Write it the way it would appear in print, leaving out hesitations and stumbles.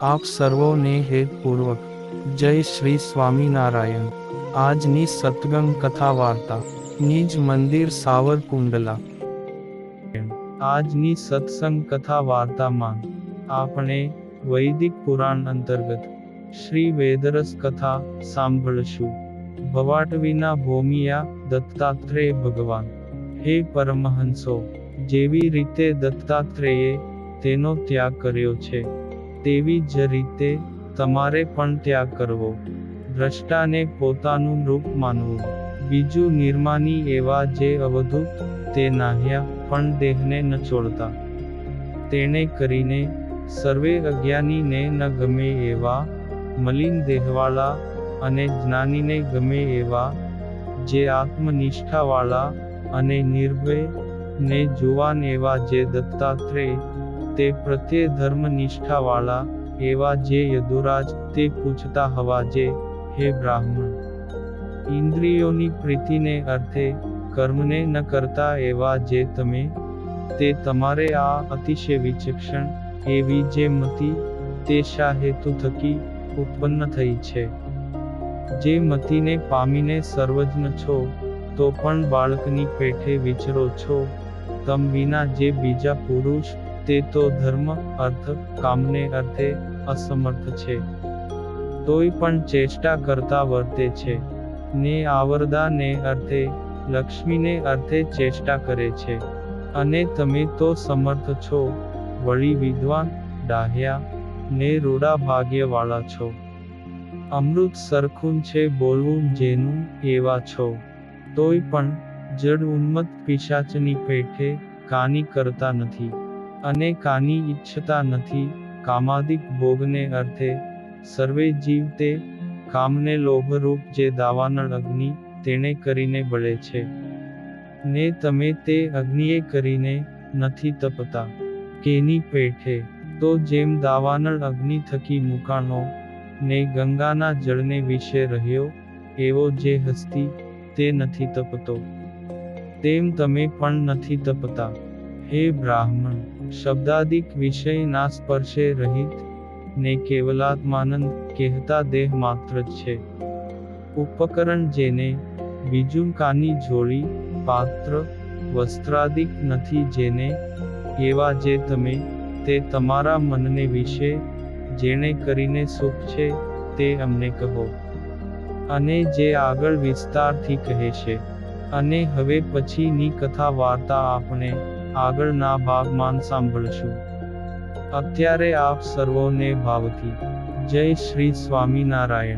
આપ સર્વોને હેતપૂર્વક જય શ્રી સ્વામિનારાયણ। આજની સત્સંગ કથા વાર્તા નિજ મંદિર સાવરકુંડલા। આજની સત્સંગ કથા વાર્તામાં આપણે વૈદિક પુરાણ અંતર્ગત શ્રી વેદરસ કથા સાંભળશું। ભવાટવીના ભોમિયા દત્તાત્રેય ભગવાન। હે પરમહંસો, જેવી રીતે દત્તાત્રેયે તેનો ત્યાગ કર્યો છે, તેવી જ રીતે તમારે પણ ત્યાગ કરવો। દ્રષ્ટાને પોતાનું રૂપ માનવું, બીજું નિર્માની એવા જે અવધૂત તે નાહ્યા પણ દેહને ન છોડતા। તેણે કરીને સર્વે અજ્ઞાનીને ન ગમે એવા મલિન દેહવાળા અને જ્ઞાનીને ગમે એવા જે આત્મનિષ્ઠાવાળા અને નિર્ભય ને જુવાન એવા જે દત્તાત્રેય તે પ્રત્યે ધર્મનિષ્ઠાવાળા એવા જે યદુરાજ તે પૂછતા હવા જે, હે બ્રાહ્મણ, ઇન્દ્રિયોની પ્રીતિને અર્થે કર્મને ન કરતા એવા જે તમે, તે તમારે આ અતિશય વિચક્ષણ એવી જે મતિ તે શા હેતુ થકી ઉત્પન્ન થઈ છે? જે મતિને પામીને સર્વજ્ઞ છો, તો પણ બાળકની પેઠે વિચરો છો। તમ વિના જે બીજા પુરુષ તે તો ધર્મ અર્થ કામને અર્થે અસમર્થ છે, તોય પણ ચેષ્ટા કરતા વર્તે છે, ને આવરદા ને અર્થે લક્ષ્મીને અર્થે ચેષ્ટા કરે છે। અને તમે તો સમર્થ છો, વળી વિદ્વાન, ડાહ્યા ને રૂડા ભાગ્યવાળા છો। અમૃત સરખું છે બોલવું જેનું એવા છો, તોય પણ જડ ઉન્મત્ત પિશાચની પેઠે કાની કરતા નથી, અને કાની ઈચ્છતા નથી। કામાદિક ભોગને અર્થે સર્વે જીવ તે કામને લોભરૂપ જે દાવાનળ અગ્નિ તેણે કરીને બળે છે, ને તમે તે અગ્નિએ કરીને નથી તપતા। કેની પેઠે? તો જેમ દાવાનળ અગ્નિ થકી મુકાણો ને ગંગાના જળને વિશે રહ્યો એવો જે હસ્તી તે નથી તપતો, તેમ તમે પણ નથી તપતા। હે બ્રાહ્મણ, શબ્દાદિક વિષયના સ્પર્શે રહિત ને કેવલાત્માનંદ કહેતા દેહ માત્ર જ છે। ઉપકરણ જેને બીજું કાની જોડી, પાત્ર, વસ્ત્રાદિક નથી જેને, એવા જે તમે, તે તમારા મનને વિશે જેણે કરીને સુખ છે તે અમને કહો। અને જે આગળ વિસ્તારથી કહેશે। અને હવે પછીની કથા વાર્તા આપણે આગળના ભાગમાં સાંભળશું। અત્યારે આપ સર્વોને ભાવથી જય શ્રી સ્વામિનારાયણ।